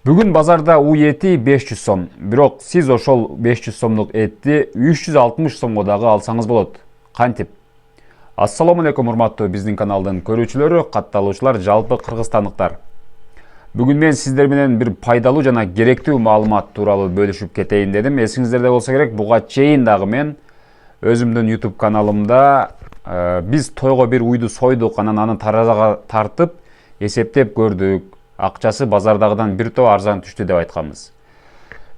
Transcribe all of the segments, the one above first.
Бүгін базарда уй эти 500 сом. Бирок сиз ошол 500 сомдук этти 360 сомго дагы алсаңыз болот. Кантип? Ассаламу алейкум урматтуу биздин каналдын көрүүчүлөрү, катталуучулар, жалпы кыргызстандыктар. Бүгүн мен сиздер менен бир пайдалуу жана керектүү маалымат тууралуу бөлүшүп кетейин дедим. Эсиңиздерде болсо керек, буга чейин дагы мен өзүмдүн YouTube каналымда биз тойго бир уйду сойдук, анан аны таразага тартып, эсептеп көрдүк. Акчасы базардагыдан бир топ арзан түштү деп айтканбыз.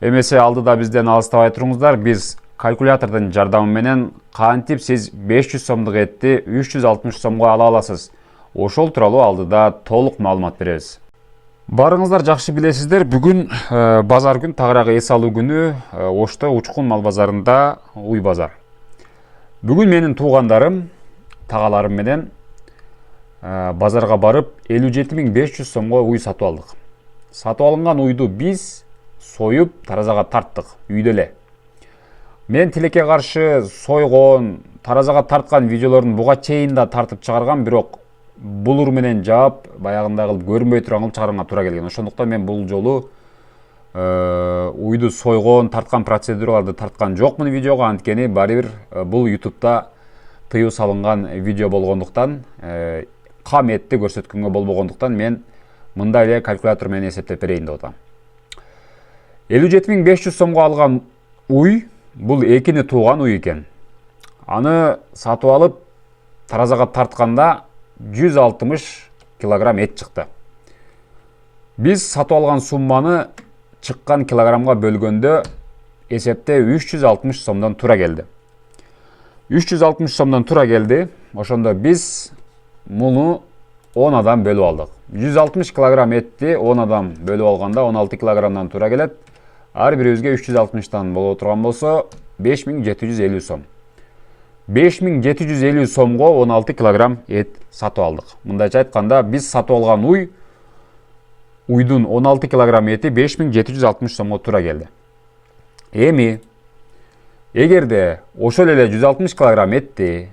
Эмесе алдыда бизден алыстабай туруңуздар, биз калькулятордун жардамы менен кантип сиз 500 сомдук этти 360 сомго ала аласыз. Ошол тууралуу алдыда толук маалымат беребиз. Барыңыздар жакшы билесиздер, бүгүн базар күн, тагыраагы эс алуу күнү Ошто Учкун мал базарында уй базар. Бүгүн менин туугандарым, тагаларым менен базарга барып 57.500 сомго уй сатып алдык. Сатып алынган уйду биз союп таразага тарттык үйдө эле. Мен тилекке каршы сойгон, таразага тарткан видеолорун буга чейин да тартып чыгарган, бирок булур менен жаап, баягындай кылып көрүнбөй турган кылып чыгарганга туура келген. Ошондуктан мен бул жолу уйду сойгон, тарткан процедураларды тарткан жокмун видеого, анткени баары бир бул YouTube'да тыюу салынган видео болгондуктан, кам этти көрсөткөнгө болбогондуктан мен мындай эле калькулятор менен эсептеп берейин деп атам. 57.500 сомго алган уй, бул экини тууган уй экен. Аны сатып алып таразага тартканда 160 килограмм эт чыкты. Биз сатып алган сумманы чыккан килограммга бөлгөндө эсепте 360 сомдон туура келди. 360 сомдон туура келди. Ошондо биз муну 10 адам бөлүп алдык. 160 килограмм этти 10 адам бөлүп алганда 16 килограммдан туура келет. Ар бирибизге 360тан боло турган болсо 5750 сом. 5750 сомго 16 килограмм эт сатып алдык. Мындайча айтканда, биз сатып алган уйдун 16 килограмм эти 5760 сомго туура келди. Эми эгерде ошол эле 160 килограмм этти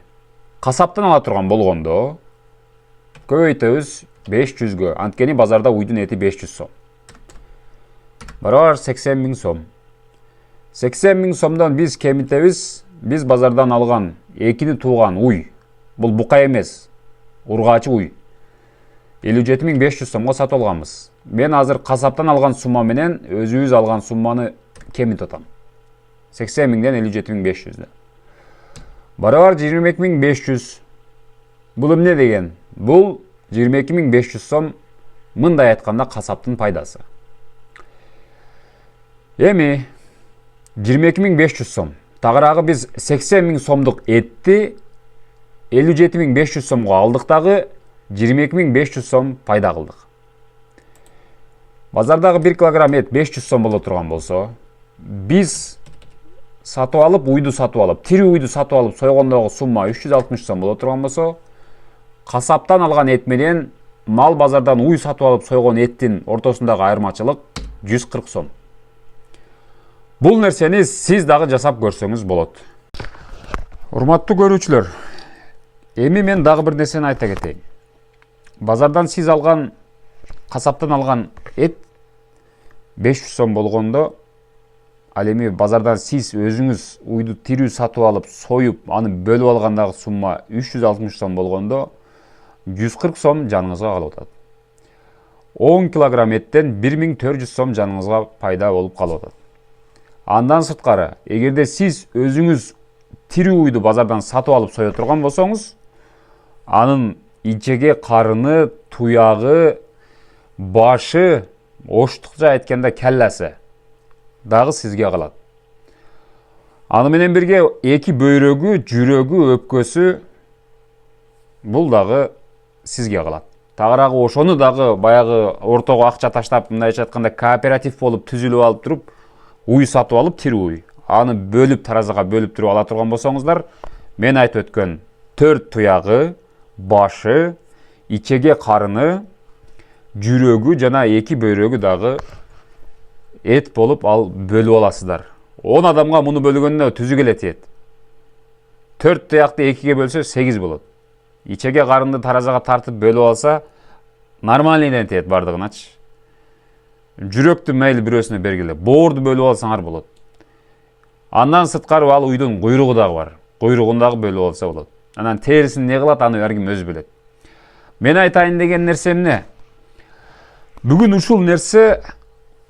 касаптан ала турган болгондо көбөйтөбүз 500гө. Анткени базарда уйдун эти 500 сом. Барабар 80.000 сом. 80.000 сомдон биз кемитебиз. Биз базардан алган экини тууган уй. Бул бука эмес, ургаачы уй. 57.500 сомго сатып алганбыз. Мен азыр касаптан алган сумма менен өзүбүз алган сумманы кемитип атам. 80.000ден 57.500. Барабар 22.500. Бул эмне деген? Бул 22.500 сом, мындай айтканда, касаптын пайдасы. Эми 22.500 сом. Тагыраагы биз 80.000 сомдук этти 57.500 сомго алдык дагы 22.500 сом пайда кылдык. Базардагы 1 килограмм эт 500 сом боло турган болсо, биз сатып алып, уйду сатып алып, тирүү уйду сатып алып сойгондогу сумма 360 сом боло турган болсо, касаптан алган эт менен мал базардан уй сатып алып сойгон эттин ортосундагы айырмачылык 140 сом. Бул нерсени сиз дагы жасап көрсөңүз болот. Урматтуу көрүүчүлөр, эми мен дагы бир нерсени айта кетейин. Базардан сиз алган, касаптан алган эт 500 сом болгондо, ал эми базардан сиз өзүңүз уйду тирүү сатып алып, союп, аны бөлүп алгандагы сумма 360 сом болгондо 140 сом жаныңызга калып атат. 10 килограмм эттен 1400 сом жаныңызга пайда болуп калып атат. Андан сырткары, эгерде сиз өзүңүз тирүү уйду базардан сатып алып сое турган болсоңуз, анын ичеге карыны, туягы, башы, оштукча айтканда келласы дагы сизге калат. Аны менен бирге эки бөйрөгү, жүрөгү, өпкөсү, бул дагы сизге калат. Тагыраагы ошону дагы баягы ортого акча таштап, мындайча айтканда кооператив болуп түзүлүп алып туруп, уй сатып алып, тирүү уй, аны бөлүп, таразага бөлүп туруп ала турган болсоңуздар, мен айтып өткөн 4 туягы, башы, ичеге карыны, жүрөгү жана эки бөйрөгү дагы эт болуп бөлүп аласыздар. 10 адамга муну бөлгөндө түзү келет эт. 4 туякты 2ге бөлсө 8 болот. Ичеге карынды таразага тартып бөлүп алса, нормальный эт бардыгыначы. жүрөктү мейли бирөөсүнө бергиле, боорду бөлүп алсаңар болот. Андан сырткары ал уйдун куйругу дагы бар. Куйругундагы бөлүп алса болот. Анан терисин не кылат, аны ар ким өзү билет. Мен айтайын деген нерсе эмне? Бүгүн ушул нерсе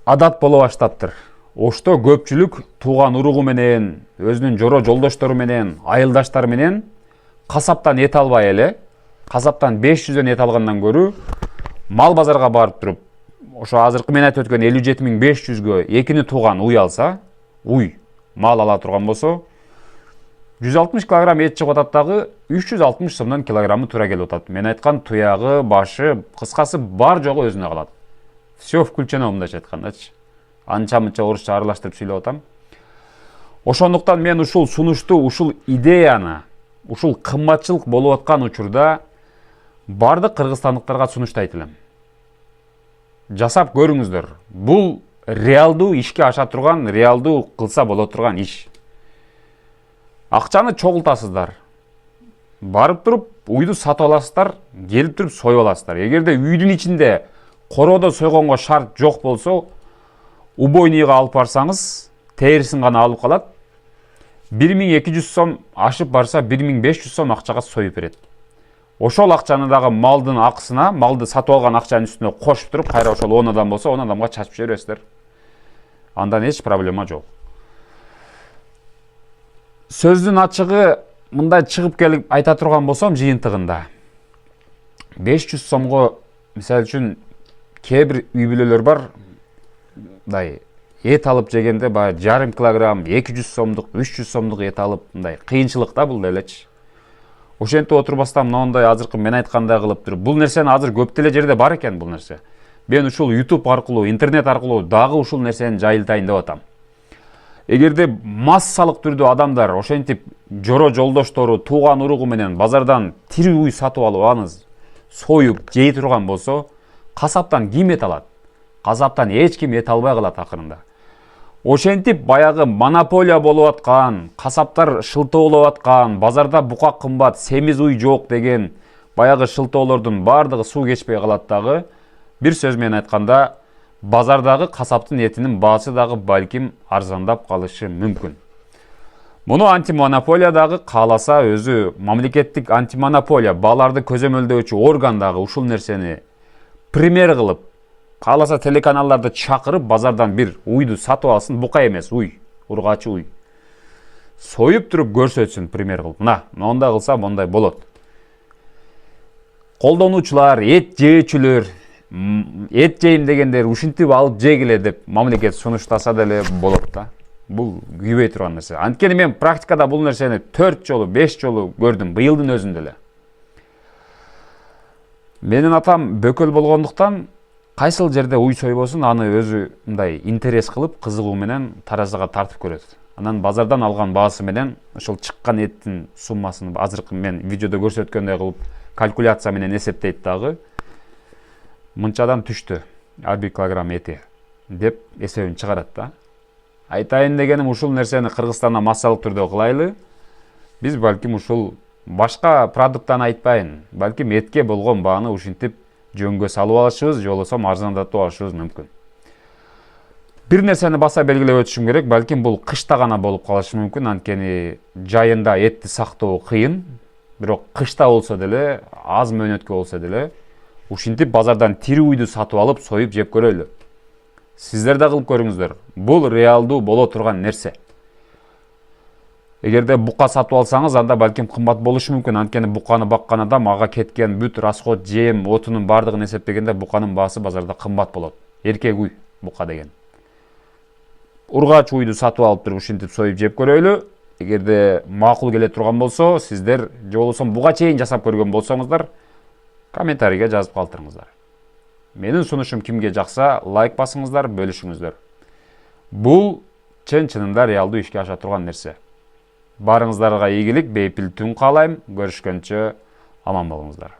адат боло баштаптыр. Ошто көпчүлүк тууган уругу менен, өзүнүн жоро жолдоштору менен, айылдаштары менен касаптан эт албай эле, касаптан 500дөн эт алгандан көрү мал базарга барып туруп, ошо азыркы мен айтып өткөн 57.500гө экини тууган уй алса, мал ала турган болсо, 160 килограмм эт чыгып атат дагы 360 сомдон килограммы туура келип атат. Мен айткан туягы, башы, кыскасы бар жогу өзүнө калат. Все включено, мындайча айткандачы. Анча-мынча орусча аралаштырып сүйлөп атам. Ошондуктан мен ушул сунушту, ушул идеяны, ушул кымбатчылык болуп аткан учурда бардык кыргызстандыктарга сунуштайт элем. Жасап көрүңүздөр. Бул реалдуу ишке аша турган, реалдуу кылса боло турган иш. Акчаны чогултасыздар. Барып туруп уйду сатып аласыздар, келип туруп союп аласыздар. Эгерде үйдүн ичинде короодо сойгонго шарт жок болсо, убойнийга алып барсаңыз, терисин гана алып калат. 1200 сом ашып барса 1500 сом акчага союп берет. Ошол акчаны дагы малдын акысына, малды сатып алган акчанын үстүнө кошуп туруп, кайра ошол 10 адам болсо 10 адамга чачып жибересиздер. Андан эч проблема жок. Сөздүн ачыгы мындай чыгып келип айта турган болсом жыйынтыгында 500 сомго, мисалы үчүн, кээ бир үй бүлөлөр бар, мындай эт алып жегенде баягы жарым килограмм, 200 сомдук, 300 сомдук эт алып, мындай кыйынчылык да бул делечи. Ошентип отурбастан мындай азыркы мен айткандай кылып туруп, бул нерсени азыр көп деле жерде бар экен бул нерсе. Мен ушул YouTube аркылуу, интернет аркылуу дагы ушул нерсени жайылтайын деп атам. Эгерде массалык түрдө адамдар ошентип жоро жолдоштору, тууган уругу менен базардан тири уй сатып алып, аны союп жей турган болсо, касаптан ким эт алат? Касаптан эч ким эт албай калат акырында. Ошентип баягы монополия болуп аткан, касаптар шылтоолоп аткан, базарда бука кымбат, семиз уй жок деген баягы шылтоолордун бардыгы суу кечпей калат дагы. Бир сөз менен айтканда, базардагы касаптын этинин баасы дагы балким арзандап калышы мүмкүн. Муну антимонополия дагы кааласа, өзү мамлекеттик антимонополия, бааларды көзөмөлдөөчү орган дагы ушул нерсени пример кылып, кааласа телеканалдарды чакырып, базардан бир уйду сатып алсын, бука эмес уй, ургачы уй. Союп туруп көрсөтсүн пример кылып. Мондай кылса мондай болот. Колдонуучулар, эт жөөчүлөр, эт жейм дегендер ушинтип алып жегиле деп мамлекет сунуштаса деле болот да. Бул күйбөй турган нерсе. Анткени мен практикада бул нерсени 4 жолу, 5 жолу көрдүм, быйылдын өзүндө эле. Менин атам бөкөл болгондуктан, кайсыл жерде уй сойбосун, аны өзү мындай интерес кылып, кызыгуу менен таразага тартып көрөт. Анан базардан алган баасы менен ошол чыккан эттин суммасын азыркы мен видеодо көрсөткөндөй кылып калькуляция менен эсептейт дагы. Мынчадан түштү ар бир килограмм эти деп эсебин чыгарат да. Айтайын дегеним, ушул нерсени Кыргызстанда массалык түрдө кылайлы. Биз балким ушул башка продукттан айтпайын, балким этке болгон бааны ушинтип жөнгө салып алышыбыз, же болбосо арзандатып алышыбыз мүмкүн. Бир нерсени баса белгилеп өтүшүм керек, балким бул кышта гана болуп калышы мүмкүн, анткени жайында этти сактоо кыйын. Бирок кышта болсо деле, аз мөөнөткө болсо деле, ушинтип базардан тири уйду сатып алып, союп жеп көрөлү. Сиздер да кылып көрүңүздөр. Бул реалдуу боло турган нерсе. Эгерде бука сатып алсаңыз, анда балким кымбат болушу мүмкүн, анткени буканы баккан адам ага кеткен бүт расход, жем, отунун бардыгын эсептегенде буканын баасы базарда кымбат болот. Эркек уй бука деген. Ургач уйду сатып алып туруп ушинтип союп жеп көрөлү. Эгерде макул келе турган болсо, сиздер же болбосо буга чейин жасап көргөн болсоңуздар, комментарийге жазып калтырыңыздар. Менин сунушум кимге жакса, лайк басыңыздар, бөлүшүңүздөр. Бул чын-чынында реалдуу ишке аша турган нерсе. Барыңыздарга ийгилик, бейпил түн каалайм. Көрүшкөнчө аман болуңуздар.